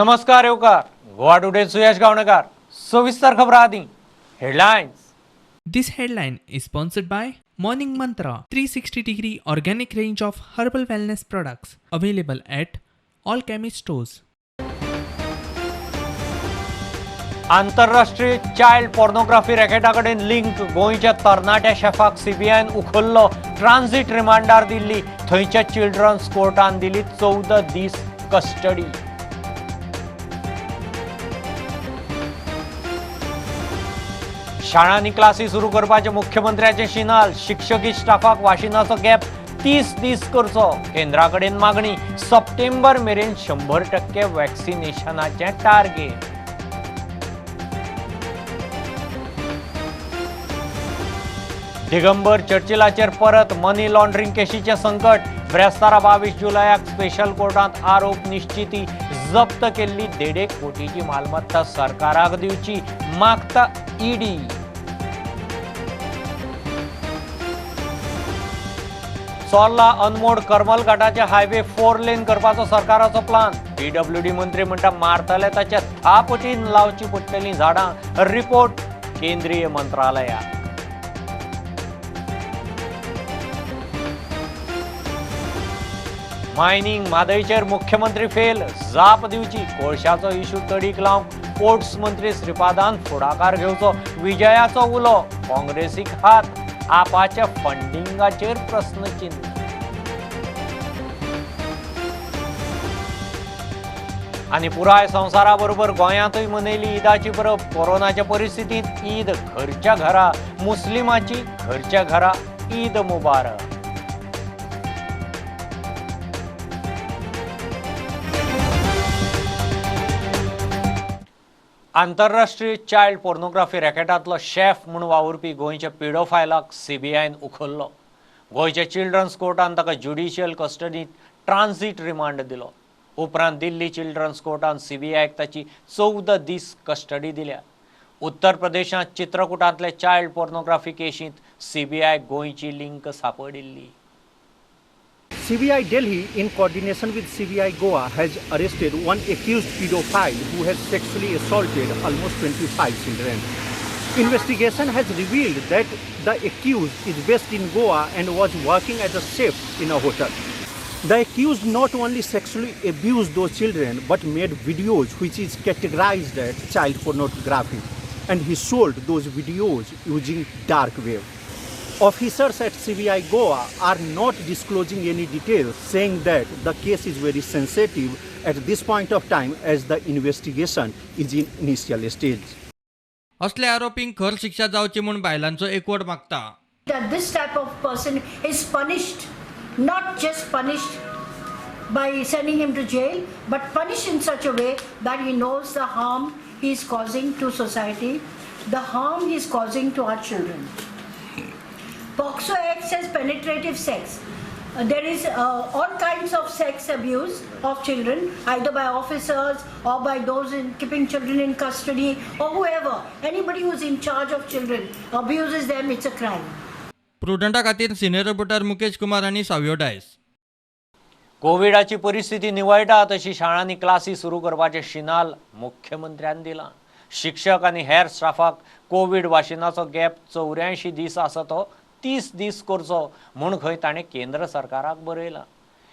नमस्कार येवकार गोवा टुडे सुयश गावणेकार सविस्तर खबर आदी headlines. This headline is sponsored by Morning Mantra 360-degree organic range of herbal wellness products available at all chemist stores. आंतरराष्ट्रीय child pornography रॅकेटाकडेन link गोंयच्या तरणाट्या शेफाक सीबीआयन उखल्लो. ट्रांझिट रिमांडार दिल्ली. थंयच्या चिल्ड्रन्स कोर्टान दिली 14 दीस कस्टडी. शाळांनी क्लासी सुरू करपाचे मुख्यमंत्र्याचे शिनाल. शिक्षकी स्टाफाक वाशिनाचो गॅप 30 दीस करचो. केंद्राकडेन मागणी. सप्टेंबर मेरेन 100% वॅक्सिनेशनाचे टार्गेट. दिगंबर चर्चिलाचेर परत मनी लॉन्ड्रिंग केशीचे संकट. ब्रेस्तारा 22 जुलयाक स्पेशल कोर्टांत आरोप निश्चिती. जप्त केल्ली 1.5 कोटीची मालमत्ता सरकाराक दिवची मागता ईडी. चोरला अनमोड करमल घाटाचे हायवे 4 लेन करपाचो सरकाराचो प्लान. पीडब्ल्यूडी मंत्री म्हणटा मारतले ताच्या 10 पटीन लावची पडटलीं झाडां. रिपोर्ट केंद्रीय मंत्रालया. मायनिंग म्हादयचेर मुख्यमंत्री फेल. जाप दिवची. कोळशाचो इशू तडीक लावंक पोर्ट्स मंत्री श्रीपादान फुडाकार घेवचो. विजयाचो उलो. काँग्रेसीक हात. आपाच्या फंडिंगाचेर प्रश्नचिन्ह. आणि पुराय संवसाराबरोबर गोंयांतूय मनयली ईदाची परब. कोरोनाच्या परिस्थितीत ईद घरच्या घरा. मुस्लिमाची घरच्या घरा ईद मुबारक. आंतरराष्ट्रीय चाइल्ड पोर्नोग्राफी रॅकेटांतलो शेफ म्हणून वावुरपी गोंयच्या पिडोफायलाक सीबीआयन उखल्लो. गोंयच्या चिल्ड्रन्स कोर्टान ताका ज्युडिशियल कस्टडीत ट्रांझिट रिमांड दिलो. उपरांत दिल्ली चिल्ड्रन्स कोर्टान सीबीआयक ताची 14 दीस कस्टडी दिल्या. उत्तर प्रदेशांत चित्रकुटांतले चाइल्ड पोर्नोग्राफी केशींत सीबीआयक गोंयची link सापडिल्ली. CBI Delhi, in coordination with CBI Goa, has arrested one accused pedophile who has sexually assaulted almost 25 children. Investigation has revealed that the accused is based in Goa and was working as a chef in a hotel. The accused not only sexually abused those children but made videos which is categorized as child pornography, and he sold those videos using dark web. Officers at CBI Goa are not disclosing any details, saying that the case is very sensitive at this point of time as the investigation is in initial stage. असले आरोपींक खर शिक्षा जावची म्हूण बायलांचो एकवट मागता. That this type of person is punished, not just punished by sending him to jail, but punished in such a way that he knows the harm he is causing to society, the harm he is causing to our children. POCSO Act says penetrative sex. There is all kinds of sex abuse of children, either by officers or by those in keeping children in custody or whoever. Anybody who is in charge of children abuses them, it's a crime. प्रुडंटा खातीर senior reporter Mukesh Kumar आनी सावयो डायस. कोविडाची परिस्थिती निवळटा तशी शाळांनी classy सुरू करपाचे शिनाल मुख्यमंत्र्यान दिला. शिक्षक आनी हेर स्टाफाक कोविड वाशिनाचो गॅप 84 दीस आसा तो 30 दीस करचो म्हूण खंय ताणें केंद्र सरकाराक बरयला.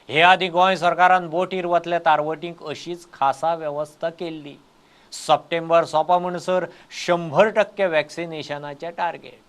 हे आदी गोंय सरकारान बोटीर वतले तारवटींक अशीच खासा वेवस्था केल्ली. सप्टेंबर सोंपा म्हणसर 100% वॅक्सिनेशनाचे टार्गेट.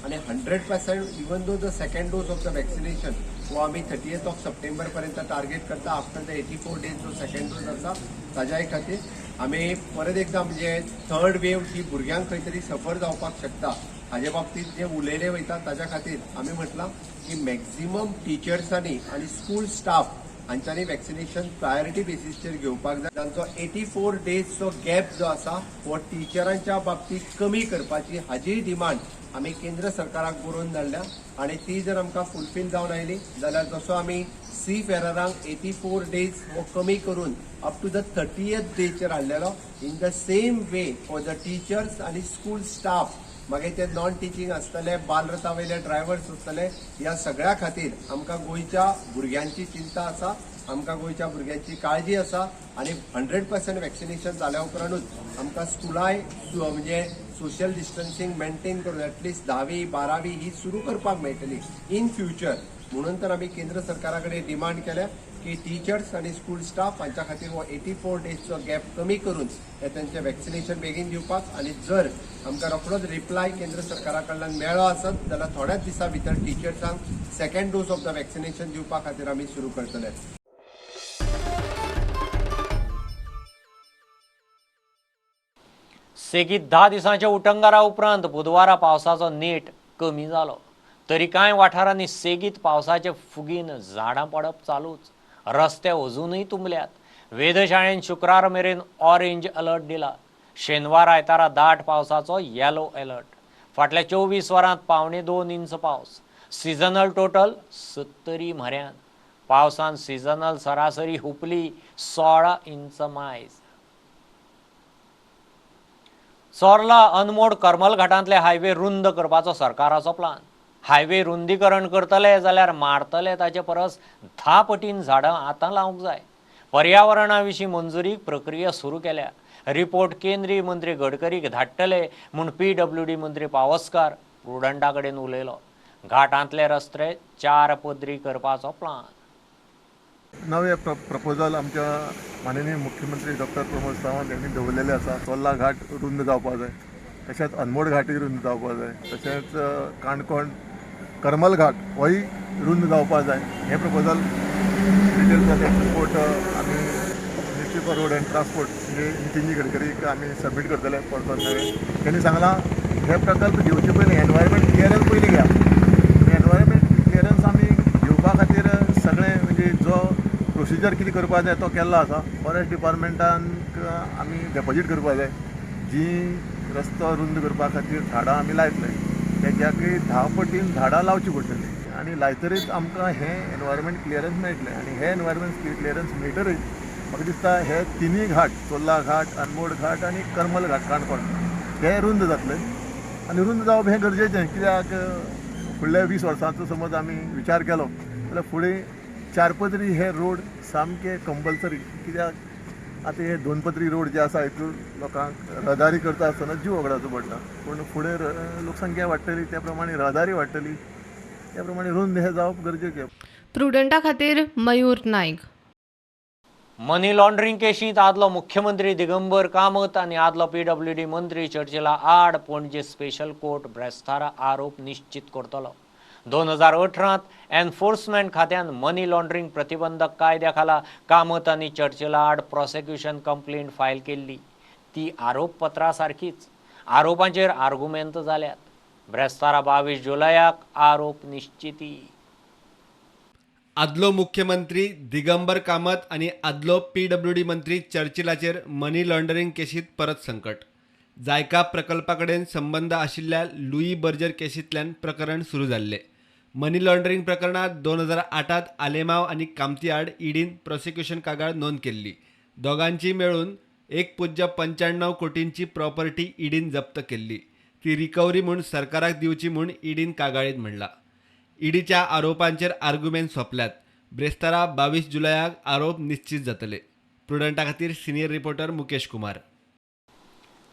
आणि 100% even though the second dose of the vaccination वो आम्ही 30th ऑफ सप्टेंबर पर्यंत टार्गेट करता. आफ्टर द 84 डेज जो सेकंड डोज आसा ताज्या खातीर आम्ही परत एकदा म्हणजे थर्ड वेव ही भुरग्यांक खंय तरी सफर जावपाक शकता हाजे बाबतीत जे उलयले वयता ताज्या खातीर आम्ही म्हटलां की मॅक्झिमम टिचर्सांनी आणि स्कूल स्टाफ हांच्यांनी वॅक्सिनेशन प्रायोरिटी बेसिसचेर घेवपाक जाय. तांचो 84 डेजचो गॅप जो आसा हो टिचरांच्या बाबतीत कमी करपाची हाजी डिमांड आम्ही केंद्र सरकाराक बरोवन धाडल्या. आणि ती जर आमकां फुलफील जावन आयली जाल्यार जसो आम्ही सी फेररांक 84 डेज हो कमी करून अप टू द 30th डेचेर हाडलेलो, in the same way for the teachers आणि स्कूल स्टाफ मागीर ते नॉन टिचींग आसतले, बालरथा वयले ड्रायव्हर्स आसतले, ह्या सगळ्या खातीर आमकां गोंयच्या भुरग्यांची चिंता आसा. आमकां गोंयच्या भुरग्यांची काळजी आसा आनी 100% वॅक्सिनेशन जाल्या उपरांतूच आमकां स्कुलांय म्हणजे सोशल डिस्टन्सिंग मेंटेन करून एटलिस्ट 10वी 12वी ही सुरू करपाक मेळटली इन फ्युचर. म्हणून तर आमी केंद्र सरकारा कडेन डिमांड केल्या की टीचर्स आनी स्कूल स्टाफ हांच्या खातीर हो 84 डेजचो गॅप कमी करून हे तांचें वॅक्सिनेशन बेगीन दिवपाक आनी जर आमकां रोखडोच रिप्लाय केंद्र सरकारा कडल्यान मेळ्ळो आसत जाल्यार थोड्याच दिसा भितर टीचर्सांक second dose of the vaccination दिवपा खातीर आमी सुरू करतले. सेगीत 10 दिसांच्या उटंगारा उपरांत बुधवारा पावसाचो नेट कमी जालो. तरी कांय वाठारांनी सेगीत पावसाचे फुगीन झाडां पडप चालूच. रस्ते अजूनय तुंबल्यात. वेधशाळेन शुक्रार मेरेन ऑरेंज अलर्ट दिला. शेनवार आयतारा दाट पावसाचो येलो अलर्ट. फाटल्या 24 वरांत 1.25 इंच पावस. Seasonal total 70 म्हऱ्यान. पावसान सिजनल सरासरी हुपली 16 इंच मायज. चोरला अनमोड करमल घाटांतले हायवे रुंद करपाचो सरकाराचो प्लान. हायवे रुंदीकरण करतले जाल्यार मारतले ताचे परस 10 पटीन झाडां आतां लावंक जाय. पर्यावरणा विशीं मंजुरीक प्रक्रिया सुरू केल्या. रिपोर्ट केंद्रीय मंत्री गडकरीक धाडटले म्हूण PWD मंत्री पावसकार प्रुडंटा कडेन उलयलो. घाटांतले रस्ते 4 पदरी करपाचो प्लान. नवे प्रपोजल आमच्या माननीय मुख्यमंत्री डॉक्टर प्रमोद सावंत यांनी दवरलेले आसा. चोर्ला घाट रुंद जावपाक जाय, तशेंच अनमोड घाटूय रुंद जावपाक जाय, तशेंच काणकोण करमल घाट होय रुंद जावपाक जाय. हे प्रपोजल डिटेल्स ऑफ एक्सपोर्ट आमी ministry for road end transport म्हणजे नितीनजी गडकरीक आमी सबमीट करतले पर्सनली. त्यांनी सांगला हे प्रकल्प घेवचे पयलीं एनवायरमेंट क्लियरन्स पयलीं घ्या. एनवायरमेंट क्लियरन्स आमी घेवपा खातीर सगळें म्हणजे जो प्रोसिजर कितें करपा जाय तो केल्लो आसा. फॉरेस्ट डिपार्टमेंटाक आमी डेपॉजीट करपा जाय. जी रस्तो रुंद करपा खातीर झाडां आमी लायतले तेज्याकय 10 पटीन झाडां लावची पडटलीं आनी लायतरीच आमकां हें एनवायरमेंट क्लियरन्स मेळटलें. आनी हे एनवायरमेंट क्लियरन्स मेळटरीच म्हाका दिसता हे तिनूय घाट चोर्ला घाट, अनमोड घाट आनी करमल घाट काणकोण हे रुंद जातले. आनी रुंद जावप हें गरजेचें. कित्याक फुडल्या 20 वर्सांचो समज आमी विचार केलो जाल्यार फुडें 4 पदरी हे रोड सामके कंपल्सरी. कित्याक आतां हे 2 पदरी रोड जे आसा हितून लोकांक रहदारी करता आसतना जीव वगडाचो पडटा. पूण फुडें लोकसंख्या वाडटली त्या प्रमाणे रहदारी वाडटली, त्या प्रमाणे रुंद हे जावप गरजेचें. प्रुडंटा खातीर मयूर नायक. मनी लॉन्ड्रिंग केशींत आदलो मुख्यमंत्री दिगंबर कामत आनी आदलो PWD मंत्री चर्चिला आड पणजे स्पेशल कोर्ट ब्रेस्तारा आरोप निश्चित करतलो. 2018 एनफोर्समेंट खात्यान मनी लॉन्ड्रिंग प्रतिबंधक कायद्या खाला कामत आनी चर्चिला आड प्रॉसिक्युशन कंप्लेंट फायल केल्ली. ती आरोपपत्रा सारखीच. आरोपांचेर आर्ग्युमेंट जाल्यात. ब्रेस्तारा 22 जुलयाक आरोप निश्चिती. आदलो मुख्यमंत्री दिगंबर कामत आणि आदलो PWD मंत्री चर्चिलाचेर मनी लॉन्ड्रिंग केशीत परत संकट. जायका प्रकल्पा कडेन संबंध आशिल्ल्या लुई बर्जर केशींतल्यान प्रकरण सुरू जाल्लें. मनी लॉन्ड्रिंग प्रकरणात 2008 आलेमांव आनी कामती आड ईडीन प्रॉसिक्युशन कागाळ नोंद केल्ली. दोगांची मेळून 1.95 कोटींची प्रॉपर्टी ईडीन जप्त केल्ली. ती रिकवरी म्हूण सरकाराक दिवची म्हूण ईडीन कागाळीत म्हणला. ईडीच्या आरोपांचेर आर्ग्युमेंट सोंपल्यात. ब्रेस्तारा 22 जुलयाक आरोप निश्चित जातले. प्रुडंटा खातीर सिनियर रिपोर्टर मुकेश कुमार.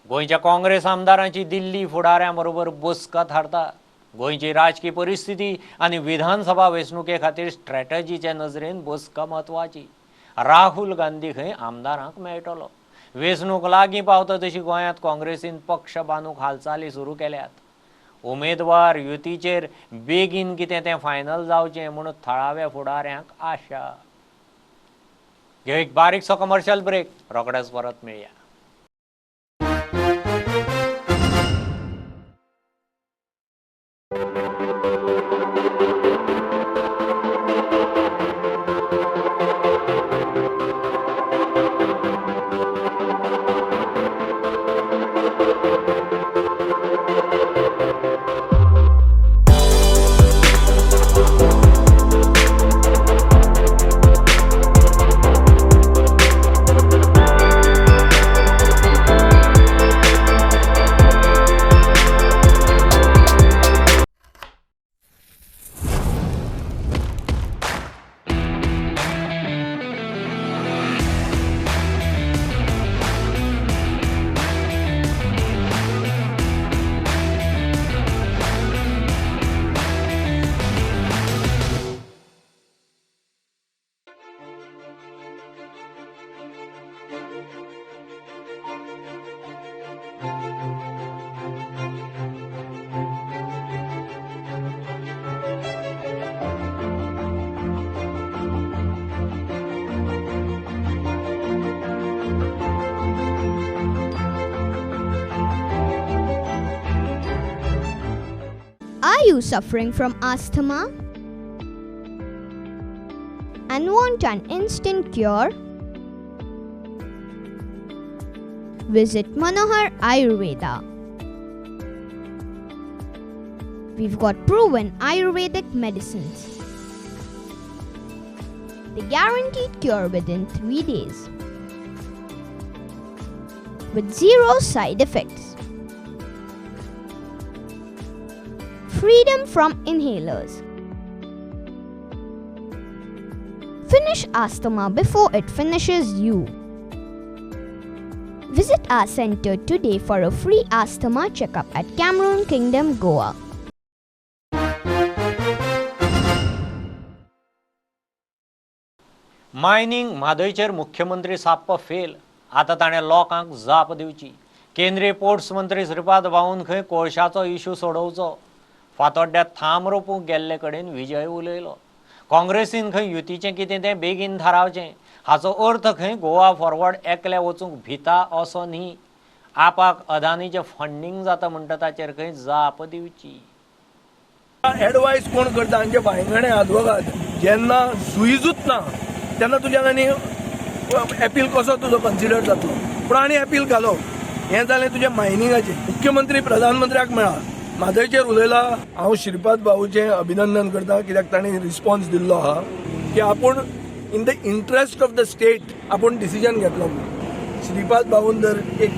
गोंयच्या काँग्रेस आमदारांची दिल्ली फुडाऱ्यां बरोबर बसका थारता. गोंयची राजकीय परिस्थिती आनी विधानसभा वेंचणुके खातीर स्ट्रॅटजीचे नजरेन बसका म्हत्वाची. राहुल गांधी खंय आमदारांक मेळटलो. वेंचणूक लागीं पावता तशी गोंयांत काँग्रेसीन पक्ष बांदूंक हालचाली सुरू केल्यात. उमेदवार युतीचेर बेगीन कितें तें फायनल जावचें म्हूण थळाव्या फुडाऱ्यांक आशा. घेव एक बारीकसो कमर्शियल ब्रेक. रोखडेच परत मेळया. Are you suffering from asthma and want an instant cure? Visit Manohar Ayurveda. We've got proven Ayurvedic medicines. The guaranteed cure within 3 days with zero side effects. Freedom from inhalers. Finish asthma before it finishes you. Visit our center today for a free asthma checkup at Cameron Kingdom, Goa. Mining म्हादयचेर मुख्यमंत्री साप्प fail. आतां ताणें लोकांक जाप दिवची. केंद्रीय ports मंत्री श्रीपाद भाऊन खंय कोळशाचो इशू सोडोवचो. फातोड्ड्यात थांब रोवपूंक गेल्ले कडेन विजय उलयलो. काँग्रेसीन खंय युतीचें कितें तें बेगीन थारावचें. हाचो अर्थ खंय गोवा फॉरवर्ड एकले वचूंक भिता असो न्ही. आपाक अदानीचें फंडींग जाता म्हणटा ताचेर खंय जाप दिवची. एडवायस कोण करता हांचे भायगणे आदवोगाद जेन्ना सुईजूच ना तेन्ना तुज्यान आनी एपील कसो तुजो कन्सिडर जातलो. पूण आनी एपील घालो हें जालें तुजें मायनिंगाचें. मुख्यमंत्री प्रधानमंत्र्याक मेळा म्हादयचेर उलयला. हांव श्रीपाद भाऊचें अभिनंदन करता कित्याक ताणें रिस्पॉन्स दिल्लो आहा की आपूण in the interest of the state आपूण डिसिजन घेतलो. श्रीपाद भाऊन जर एक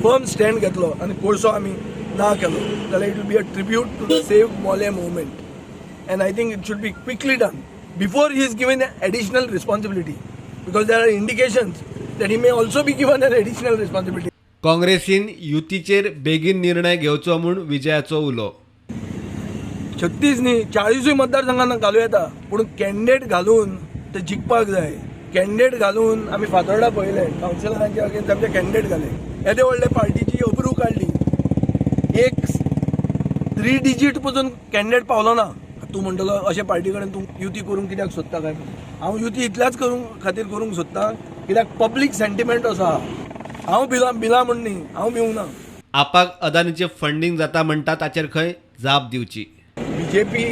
फर्म स्टँड घेतलो आनी कोळसो आमी ना केलो जाल्यार it will be a tribute to the save Mollem movement and I think it should be quickly done before he is given additional responsibility because there are indications that he may also be given an additional responsibility. काँग्रेसीन युतीचेर बेगीन निर्णय घेवचो म्हूण विजयाचो उलो. 36 न्ही 40 मतदारसंघांना घालूं येता पूण कॅन्डिडेट घालून ते जिखपाक जाय. कॅन्डिडेट घालून आमी फातोर्डा पळयले कावन्सिलरांचे अगेन्स्ट आमचे कॅन्डिडेट घाले. येदे व्हडले पार्टीची अब्रू काडली. एक 3 डिजीट पसून कॅन्डिडेट पावलो ना. तूं म्हणटलो अशे पार्टी कडेन तूं युती करूंक कित्याक सोदता काय. हांव युती इतल्याच खातीर करूंक सोदता कित्याक पब्लीक सेंटिमेंट असो आहा. हांव बिला म्हण न्ही हांव भिवूंक ना. आपाक अदानीचें फंडींग जाता म्हणटा ताचेर खंय जाप दिवची. बीजेपी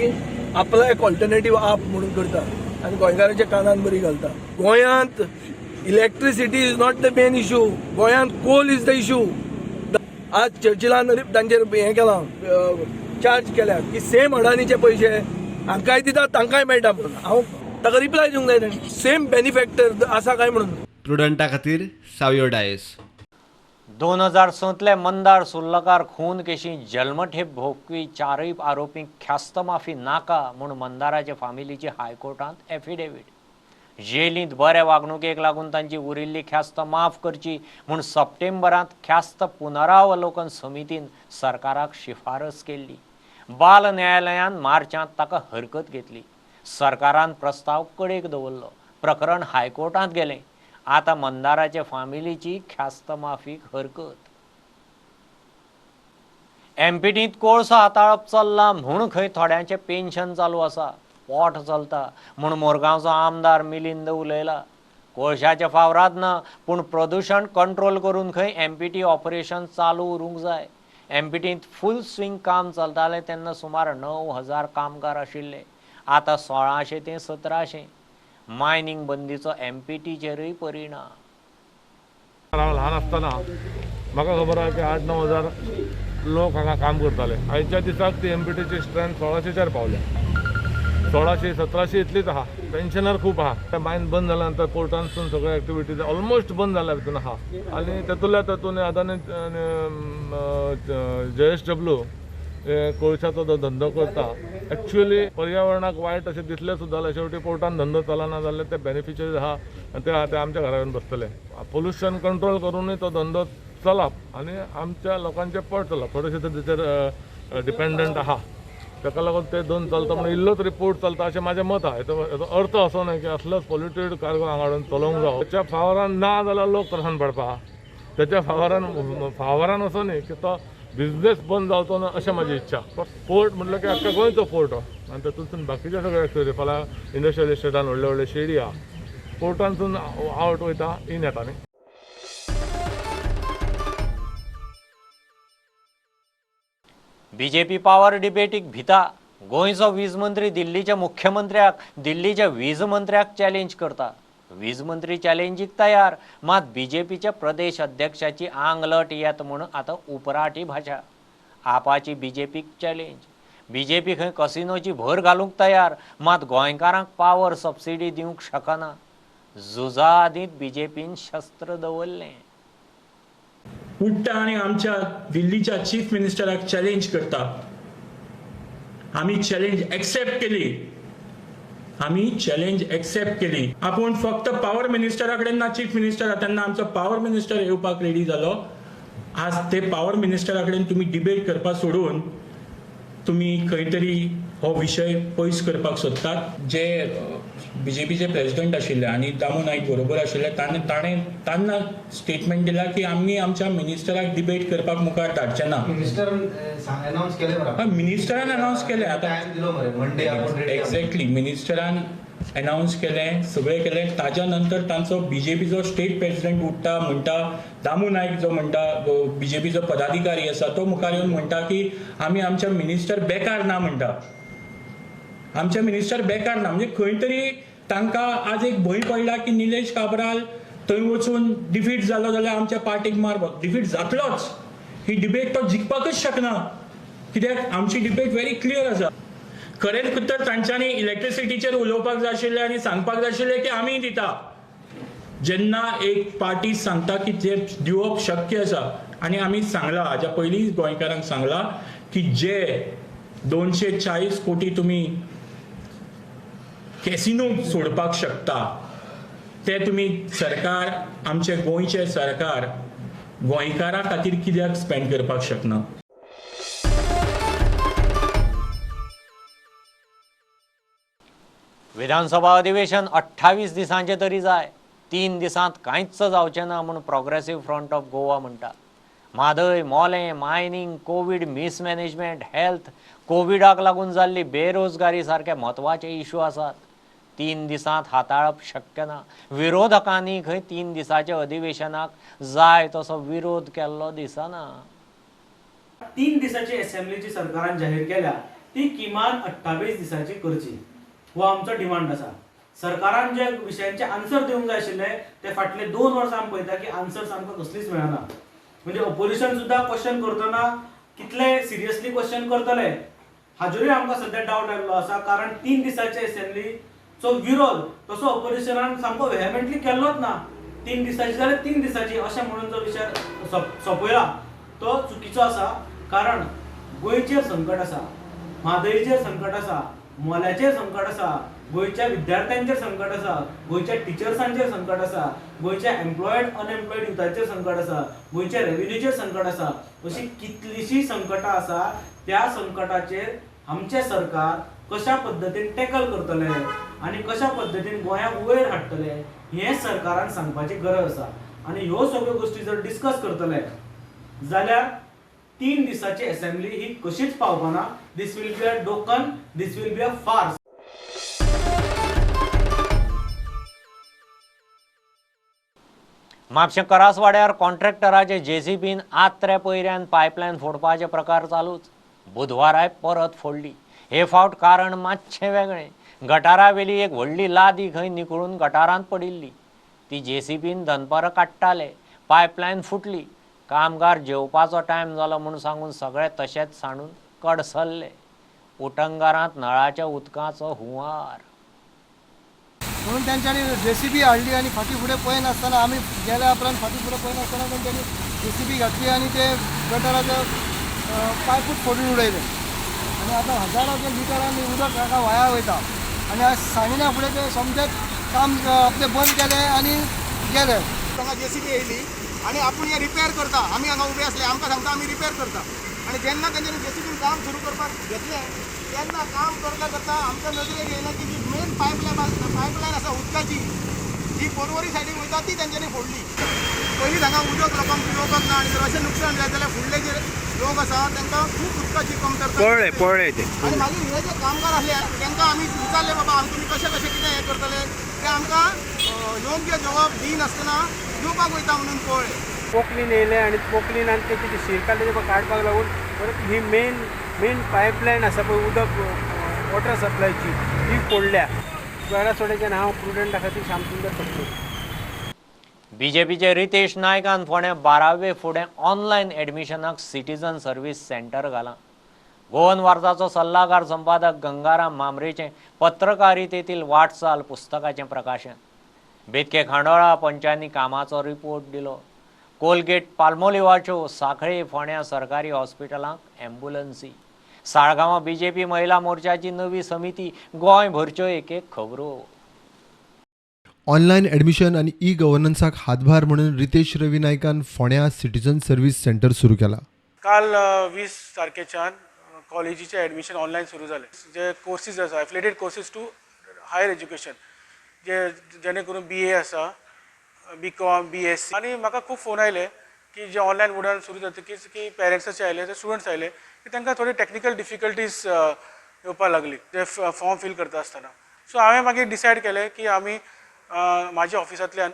आपलो एक ऑल्टरनेटीव आप म्हणून करता आनी गोंयकारांच्या कानान बरी घालता. गोंयांत electricity is not the main issue. गोंयांत कोल इज द इशू. आज चर्चिलान तांचेर हें केलां चार्ज केल्या की सेम अडानीचे पयशे हांकांय दिता तांकांय मेळटा म्हणून. हांव ताका रिप्लाय दिवंक जाय ताणें सेम बेनिफॅक्टर आसा काय म्हणून. प्रुडंटा खातीर सावयो डायस. 2007तले मंदार सुर्लकार खून केशी जल्मठेप भोगपी 4 आरोपींक ख्यास्त माफी नाका म्हूण मंदाराचे फामिलीची हायकोर्टांत एफिडेवीट. जेलींत बरे वागणुकेक लागून तांची उरिल्ली ख्यास्त माफ करची म्हूण सप्टेंबरांत ख्यास्त पुनरावलोकन समितीन सरकाराक शिफारस केल्ली. बाल न्यायालयान मार्चांत ताका हरकत घेतली. सरकारान प्रस्ताव कडेक दवरलो. प्रकरण हायकोर्टांत गेलें. आतां मंदाराचे फामिलीची ख्यास्त माफीक हरकत. एमपीटींत कोळसो हाताळप चल्ला म्हूण खंय थोड्यांचें पेन्शन चालू आसा. पोट चलता म्हूण मोरगांवचो आमदार मिलिंद उलयला. कोळशाच्या फावराद ना पूण प्रदूशण कंट्रोल करून खंय एमपीटी ऑपरेशन चालू उरूंक जाय. एमपीटींत फूल स्विंग काम चलतालें तेन्ना सुमार 9000 कामगार आशिल्ले. आतां 1600 ते 1700. मायनिंग बंदीचो एमपीटीचेरूय परिणाम. हांव ल्हान आसतना म्हाका खबर आहा की 8-9 हजार लोक हांगा काम करताले. आयच्या दिसाक ती एमपीटीची स्ट्रेंथ 1600 पावल्या. 1600-1700 इतलीच आहा. पेन्शनर खूब आहा. त्या मायन बंद जाल्या नंतर कोर्टांतसून सगळ्यो एक्टिविटीज ऑलमोस्ट बंद जाल्या भितून आहा. आनी तातूंत अदानी JSW कोळशाचो जो धंदो करता एक्चुअली पर्यावरणाक वायट अशें दिसलें सुद्दां शेवटी पोर्टान धंदो चलना जाल्यार ते बेनिफिशरीज आहा ते आमच्या घरा येवन बसतले. पोल्युशन कंट्रोल करूनय तो धंदो चलप आनी आमच्या लोकांचें पोट चलप. थोडेशे तेचेर डिपेंडंट आहा. ताका लागून ते दोन चलता म्हणून इल्लोच रिपोर्ट चलता अशें म्हाजें मत आहा. हेचो अर्थ असो न्हय की असलोच पोल्युटेड कार्गो हांगा हाडून चलोवंक जावो. त्याच्या फावरान ना जाल्यार लोक त्रासान पडपा. त्याच्या फावरान असो न्ही की तो बिझनेस बंद जावचो ना अशें म्हाजी इच्छा. पोर्ट म्हटलं की आख्या गोंयचो पोर्ट हो आनी तातूंतसून बाकीचे सगळे एक्टिविटी फाल्यां इंडस्ट्रियल इस्टेटान व्हडले व्हडले शेडी आहा. पोर्टानसून आवट वयता इन येता न्ही. बीजेपी पावर डिबेटीक भिता. गोंयचो वीज मंत्री दिल्लीच्या मुख्यमंत्र्याक दिल्लीच्या वीज मंत्र्याक चॅलेंज करता. वीज मंत्री चॅलेंजीक तयार, मात बीजेपीच्या प्रदेश अध्यक्षाची आंगलट येत म्हणून आता उपराटी भाषा. Apache बीजेपीक challenge. बीजेपी खंय कसिनोची भर घालूंक तयार, मात गोंयकारांक पावर सबसिडी दिवंक शकना. झुजा आदींच बीजेपीन शस्त्र दवरलें. उठता आणि आमच्या दिल्लीच्या चीफ मिनिस्टराक चॅलेंज करता. आम्ही चॅलेंज एक्सेप्ट केली. आपण फक्त पॉवर मिनिस्टराकडे ना चीफ मिनिस्टर तेन्ना आमचो पॉवर मिनिस्टर येवपाक रेडी जालो. आज ते पॉवर मिनिस्टराकडे तुम्ही डिबेट करपाक सोडून तुम्ही खंय तरी हो विषय पयस करपाक सोदतात. जे बीजेपीचे प्रेसिडेंट आशिल्ले आनी दामू नाईक बरोबर आशिल्ले तांणे स्टेटमेंट दिला की आम्ही आमच्या मिनिस्टराक डिबेट करपाक मुखार धाडचे ना. मिनिस्टरान अनाउन्स केले. आता एक्झॅक्टली मिनिस्टरान अनाउन्स केलें, सगळें केलें. ताज्या नंतर तांचो बीजेपीचो स्टेट प्रेसिडेंट उठता म्हणटा, दामू नाईक जो म्हणटा बीजेपीचो पदाधिकारी आसा तो मुखार येवन म्हणटा की आमी आमच्या मिनिस्टर बेकार ना म्हणटा. आमचे मिनिस्टर बेकार ना म्हणजे खंय तरी तांकां आज एक भंय पडला की निलेश काब्राल थंय वचून डिफीट जालो जाल्यार आमच्या पार्टीक मारप. डिफीट जातलोच. ही डिबेट तो जिखपाकच शकना, कित्याक आमची डिबेट व्हेरी क्लियर आसा. खरें तर तांच्यांनी इलेक्ट्रिसिटीचेर उलोवपाक जाय आशिल्लें आनी सांगपाक जाय आशिल्लें की आमी दिता. जेन्ना एक पार्टी सांगता की ते दिवप शक्य आसा आनी आमी सांगला, हाज्या पयलीं गोंयकारांक सांगला की जे 240 कोटी तुमी कॅसिनो सोडपाक शकता ते तुमी सरकार, आमचे गोंयचे सरकार गोंयकारां खातीर कित्याक स्पेंड करपाक शकना. विधानसभा अधिवेशन 28 दिसांचे तरी जाय. 3 दिसांत कांयच जावचें ना म्हणून प्रोग्रेसिव्ह फ्रंट ऑफ गोवा म्हणटा. म्हादय, मोलें, मायनिंग, कोविड मिसमॅनेजमेंट, हेल्थ, कोविडाक लागून जाल्ली बेरोजगारी सारखे म्हत्वाचे इश्यू आसात. 3 दिसांत हाताळप शक्य ना. विरोधकांनी खंय 3 दिसाच्या अधिवेशनाक जाय तसो विरोध केल्लो दिसना. 3 दिसाची असेंब्लीची सरकारान जाहीर केल्या ती किमान 28 दिसाची करची हो आमचो डिमांड आसा. सरकारान जे विशयांचे आन्सर दिवंक जाय आशिल्ले ते फाटले 2 वर्सां आमी पळयता की आन्सर्स आमकां कसलीच मेळना. म्हणजे ऑपोजिशन सुद्धा क्वेश्चन करतना कितले सिरियसली क्वेश्चन करतले हाजेरूय आमकां सध्या डावट आयिल्लो आसा. कारण 3 दिसाचे असेंब्लीचो विरोध तसो ऑपोजिशनान सामको वेहेमेंटली केल्लोच ना. 3 दिसाची जाल्यार 3 दिसाची अशें म्हणून जो विशय सोपयला तो चुकीचो आसा. कारण गोंयचेर संकट आसा, म्हादयचेर संकट आसा, मोल्याचेर संकट आसा, गोंयच्या विद्यार्थ्यांचेर संकट आसा, गोंयच्या टिचर्सांचेर संकट आसा, गोंयच्या एम्प्लॉयड अनएम्प्लॉयड युथाचेर संकट आसा, गोंयच्या रेव्हेन्यूचेर संकट आसा. अशी कितलीशीं संकटां आसा. त्या संकटाचेर आमचे सरकार कशा पद्दतीन टॅकल करतले आनी कशा पद्दतीन गोंयाक वयर हाडटले हें सरकारान सांगपाची गरज आसा. आनी ह्यो सगळ्यो गोश्टी जर डिस्कस करतले जाल्यार 3 दिसाची असेंब्ली ही कशीच पावपाना. दिस will be a डोकन, this will be a farce. Mapusa करासवाड्यार कॉन्ट्रॅक्टराचे जेसीबीन Atre पयऱ्यान pipeline फोडपाचे प्रकार चालूच. बुधवाराय परत फोडली. हे फावट कारण मातशें वेगळें. गटारावेली एक व्हडली लादी खंय निखळून गटारांत पडिल्ली. ती जेसीबीन दनपारां काडटाले. पायपलायन फुटली. कामगार जेवपाचो टायम जालो म्हणून सांगून सगळे तशेंच सांडून कडसरले. उटंगारांत नळाच्या उदकाचो हुंवार. म्हणून त्यांच्यानी जेसीबी हाडली आणि फाटी फुडें पळयनासतना आमी गेल्या उपरांत फाटी फुडें पळयनासतना तेंच्यांनी जेसीबी घातली आणि ते गटाराचो पायपूच फोडून उडयले. आणि आता हजाराचे लिटरांनी उदक हाका व्हाया वयता. आणि आज सांगिना फुडें ते समजेत काम आपले बंद केले आणि गेले. हांगा जेसीबी येयली आणि आपण हे रिपेअर करता. आमी हांगा उबे असले आमकां सांगता आमी रिपेअर करता. आणि जेन्ना तेंच्यांनी जेसीबी काम सुरू करपाक घेतलें तेन्ना काम करता करता आमच्या नजरेक येयलें की जी मेन पायपलायन आसा उदकाची जी पर्वरी सायडीक वयता ती तेंच्यांनी फोडली. पयलीं हांगा उदक लोकांक पिवपाक ना. आनी जर अशें नुकसाण जाय जाल्यार फुडले जे लोक आसा तांकां खूब उदकाची कमतरता. पळय ते आनी मागीर हे जे कामगार आसले तांकां आमी विचारलें बाबा तुमी कशें कितें हें करतले. ते आमकां योग्य जवाब दिनासतना येवपाक वयता म्हणून पळय. पोकलीन येयले आनी पोकलीन आनी तेची शीर काडली काडपाक लागून परत ही मेन मेन पायपलायन आसा पळय उदक वॉटर सप्लायची ती फोडल्या. वेळासोड्याच्यान हांव प्रुडंटा खातीर श्यामसुंदर पटले. बीजेपीचे रितेश नायकान फोंड्या 12वे फुडें ऑनलायन एडमिशनाक सिटीजन सर्व्हिस सेंटर घालां. गोवन वार्ताचो सल्लागार संपादक गंगाराम मामरेचें पत्रकारितेतील वाटचाल पुस्तकाचें प्रकाशन. बेतके खांडोळा पंचांनी कामाचो रिपोर्ट दिलो. कोलगेट पाल्मोलिवाच्यो सांखळे फोंड्या सरकारी हॉस्पिटलांक एम्ब्युलन्सी. साळगांवां बीजेपी महिला मोर्चाची नवी समिती. गोंयभरच्यो एक खबरो. ऑनलायन ॲडमिशन आणि ई गव्हर्नन्साक हातभार म्हणून रितेश रवी नायकान फोंड्या सिटीजन सर्व्हिस सेंटर सुरू केला. काल 20 तारखेच्यान कॉलेजीचे ॲडमिशन ऑनलायन सुरू जालें. जे कोर्सीस आसा affiliated courses to higher education जेणे करून BA आसा, BCom, BSc. आणि म्हाका खूब फोन आयले की जे ऑनलायन मोडान सुरू जातकीच की पेरंट्साचे आयले ते स्टुडंट्स आयले की तांकां थोडी टॅक्निकल डिफिकल्टीज येवपाक लागली ते फॉर्म फिल करता आसतना. सो हांवें मागीर डिसायड केलें की आमी म्हाज्या ऑफिसांतल्यान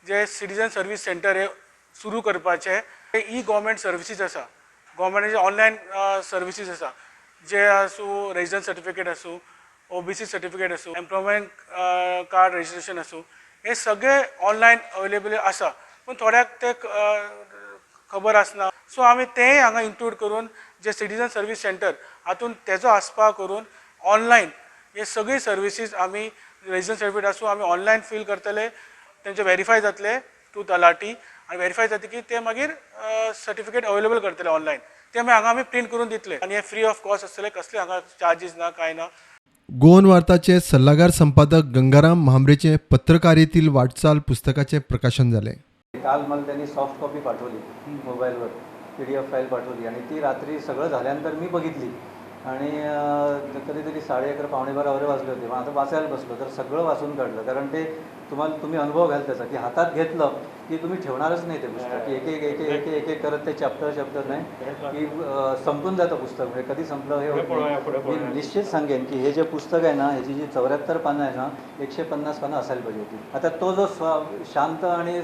जे सिटीजन सर्व्हिस सेंटर हे सुरू करपाचे. ई गव्हर्मेंट सर्विसीस आसा, गव्हर्मेंटाचे ऑनलायन सर्विसीस आसा, जे आसूं रेजिडंट सर्टिफिकेट आसूं, OBC सर्टिफिकेट आसूं, एम्प्लॉयमेंट कार्ड रजिस्ट्रेशन आसूं, हे सगळे ऑनलायन अवेलेबल आसा. पूण थोड्याक ते खबर आसना. सो आमी तेंय हांगा इन्क्लूड करून जे सिटीजन सर्व्हिस सेंटर हातून तेजो आस्पाव करून ऑनलायन हे सगळी सर्विसीस आमी रेजिडंट सर्टिफिकेट आसूं आमी ऑनलायन फिल करतले. तेंचे व्हेरीफाय जातले टू तलाटी आनी व्हेरीफाय जातकीर ते मागीर सर्टिफिकेट अवेलेबल करतले ऑनलायन. ते मागीर हांगा आमी प्रिंट करून दितले आनी हे फ्री ऑफ कॉस्ट आसतले. कसले हांगा चार्जीस ना, कांय ना. गोवन वार्ताचे सल्लागार संपादक गंगाराम म्हामरेचे पत्रकारितेतील वाटचाल पुस्तकाचे प्रकाशन झाले. काल मला त्यांनी सॉफ्ट कॉपी पाठवली मोबाईलवर, PDF फाईल पाठवली आणि ती रात्री सगळं झाल्यानंतर मी बघितली आणि कधीतरी 11:30 पावणे 12 वाजले होते. मग आता वाचायला बसलो तर सगळं वाचून काढलं. कारण ते तुम्ही अनुभव घ्याल त्याचा की हातात घेतलं की तुम्ही ठेवणारच नाही ते पुस्तक की एक एक करत ते चॅप्टर नाही की संपून जातं पुस्तक. म्हणजे कधी संपलं हे मी निश्चित सांगेन की हे जे पुस्तक आहे ना, ह्याची जी 74 पानं आहे ना, 150 पानं असायला पाहिजे होती. आता तो जो शांत आणि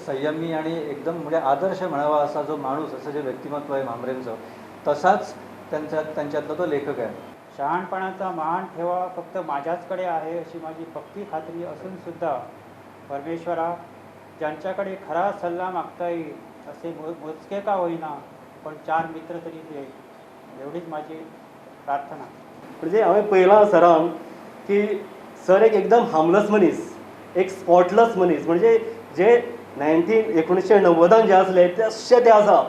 संयमी आणि एकदम म्हणजे आदर्श म्हणावा असा जो माणूस, असं जे व्यक्तिमत्व आहे म्हामरेंचं, तसाच त्यांच्यातला तो लेखक आहे. शहाणपणाचा मान ठेवा फक्त माझ्याचकडे आहे अशी माझी पक्की खात्री असूनसुद्धा परमेश्वरा, ज्यांच्याकडे खरा सल्ला मागता येईल असे मोजके का होईना पण 4 मित्र तरी दे, एवढीच माझी प्रार्थना. म्हणजे हांवें पळयलां सरान की सर एक एकदम हार्मलस मनीस, एक स्पॉटलस मनीस, म्हणजे जे 1990 जे आसले तशें ते आसा.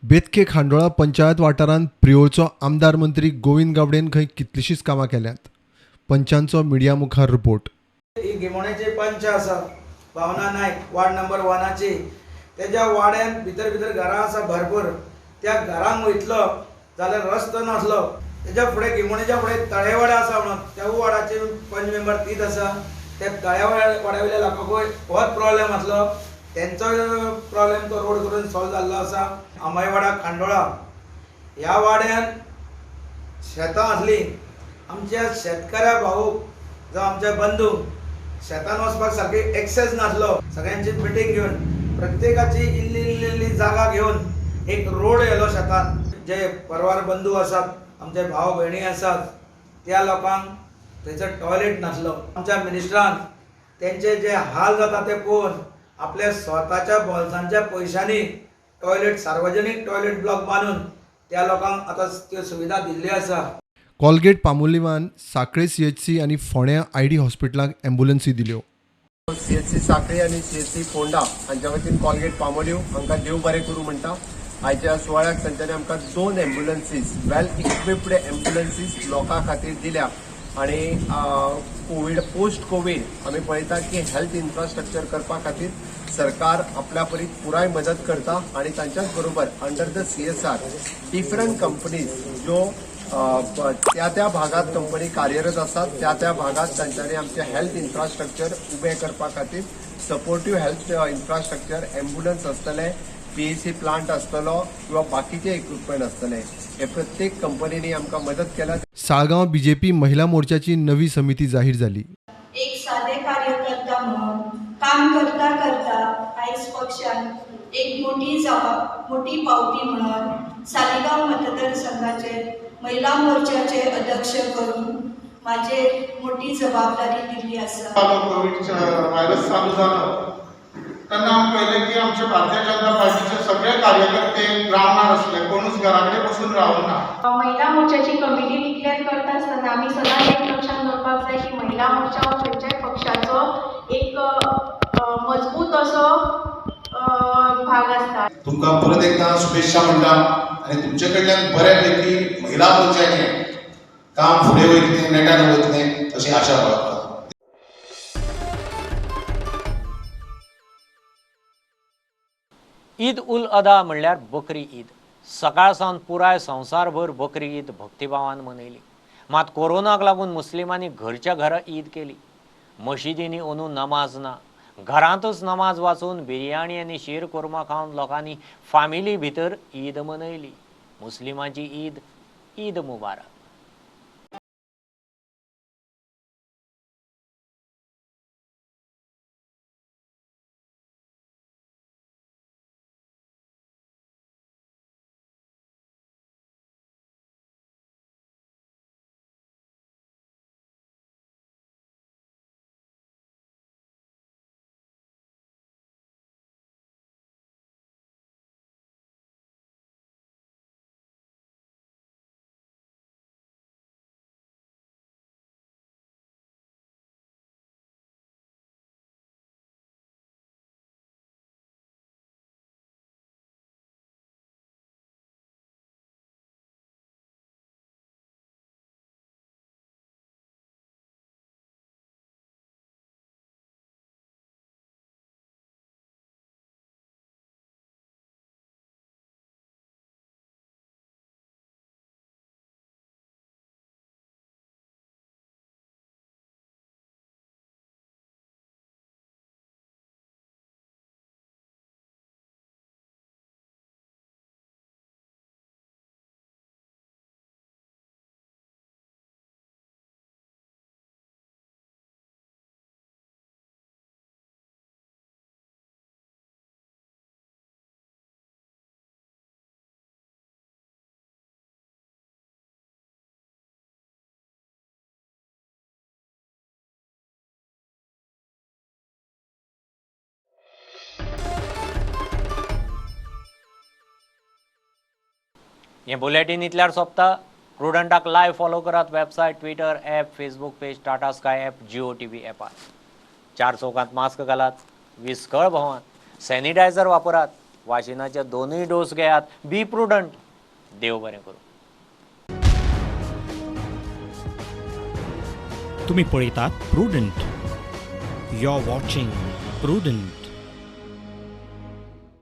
बेतके खांडोळा पंचायत वाठारांत प्रियोळचो आमदार मंत्री गोविंद गावडेन खंय कितलीशींच कामां केल्यात. पंचांचो मिडिया मुखार रिपोर्ट. ही गिमोणेचे पंच आसा भावना नायक, वार्ड नंबर 1चे. तेज्या वाड्यान भितर घरां आसा भरपूर. त्या घरांक वयतलो जाल्यार रस्तो नासलो. तेज्या फुडें गिमोणेच्या फुडें तळेवाडा आसा म्हणून त्या वाडाचे पंच मेंबर तीच आसा. त्या तळेवाड्या वयल्या लोकांकूय होच प्रॉब्लेम आसलो. त्यांचो प्रॉब्लेम तो रोड करून सॉल्व जाल्लो आसा. आमायवाडा खांडोळा ह्या वाड्यान शेतां आसली. आमच्या शेतकाऱ्या भाऊक जावं आमच्या बंधू शेतान वचपाक सारकी एक्सेस नासलो. सगळ्यांची मिटींग घेवन प्रत्येकाची इल्ली जागा घेवन एक रोड येयलो शेतान. जे परवार बंधू आसात, आमचे भाव भयणी आसात, त्या लोकांक थंयसर टॉयलेट नासलो. आमच्या मिनिस्टरान तेंचे जे हाल जाता ते पळोवन आपल्या स्वताच्या बोल्सांच्या पयशांनी टॉयलेट, सार्वजनीक टॉयलेट ब्लॉक बांदून त्या लोकांक आतां त्यो सुविधा दिल्ली आसा. कोलगेट पामोलिवान साखळे CHC आणि फोंड्या ID हॉस्पिटलाक एम्ब्युलन्सी दिल्यो. CHC साखळे आणि CHC फोंडा हांच्या वतीन कोलगेट पामोलिव हांकां देव बरें करूं म्हणटा. आयच्या सुवाळ्याक तांच्यांनी आमकां 2 एम्ब्युलन्सीस, वेल इक्विप्ड एम्ब्युलन्सीस लोकां खातीर दिल्या. आणि कोविड, पोस्ट कोविड आमी पळयता की हेल्थ इन्फ्रास्ट्रक्चर करपा खातीर सरकार आपल्या परी पुराय मदत करता. आणि तांच्याच बरोबर under the CSR different companies ज्यो त्या भागात कंपनी कार्यरत असतात त्या भागात तांच्यांनी आमचे हेल्थ इन्फ्रास्ट्रक्चर उबें करपा खातीर सपोर्टिव्ह हेल्थ इन्फ्रास्ट्रक्चर, एम्ब्युलन्स आसतले, PEC प्लांट आसतलो किंवा बाकीचे इक्विपमेंट आसतले. हे प्रत्येक कंपनीनी आमकां मदत केल्या. साळगांव BJP महिला मोर्चाची नवी समिती जाहीर झाली. एक साधे कार्यकर्ता म्हणून काम करता आयज पक्षान एक मोठी पावती म्हणून सालिगाव मतदारसंघाचे महिला मोर्चाचे अध्यक्ष करून माझे मोठी जबाबदारी दिली आसा. कोविड व्हायरस चालू झाला तेन्ना आमी पळयलें की आमचे भारतीय जनता पार्टीचे सगळे कार्यकर्ते ग्रावंडार आसले, कोणूच घराकडे बसून रावना. महिला मोर्चाची कमिटी डिक्लेअर करता आसतना आमी सदांच एक लक्षात दवरपाक जाय की महिला मोर्चा हो खंयच्याय पक्षाचो एक मजबूत असो भाग आसता. तुमकां परत एकदा शुभेच्छा म्हणटा आनी तुमचे कडल्यान बऱ्यापैकी महिला मोर्चाचें काम फुडें वयतलें, नेटान वयतलें अशी आशा बाळगता. ईद उल अदा म्हणल्यार बकरी ईद. सकाळ सावन पुराय संवसारभर बकरी ईद भक्तिभावान मनयली. मात कोरोनाक लागून मुस्लिमांनी घरच्या घरा ईद केली. मशिदींनी अंदू नमाज ना, घरांतच नमाज वाचून बिरयाणी आनी शीर कोरमा खावन लोकांनी फामिली भितर ईद मनयली. मुस्लिमांची ईद ईद मुबारक. हे बुलेटिन इतल्यार सोंपता. प्रुडंटाक लायव्ह फॉलो करात. Website, Twitter, app, Facebook page, Tata Sky app, Jio TV ॲपार. 4 चौकांत मास्क घालात, विस्कळ भोंवात, सॅनिटायझर वापरात, वाशिनाचे 2 डोस घेयात. बी प्रुडंट. देव बरें करूं. तुम्ही पळयतात Prudent. You are watching prudent.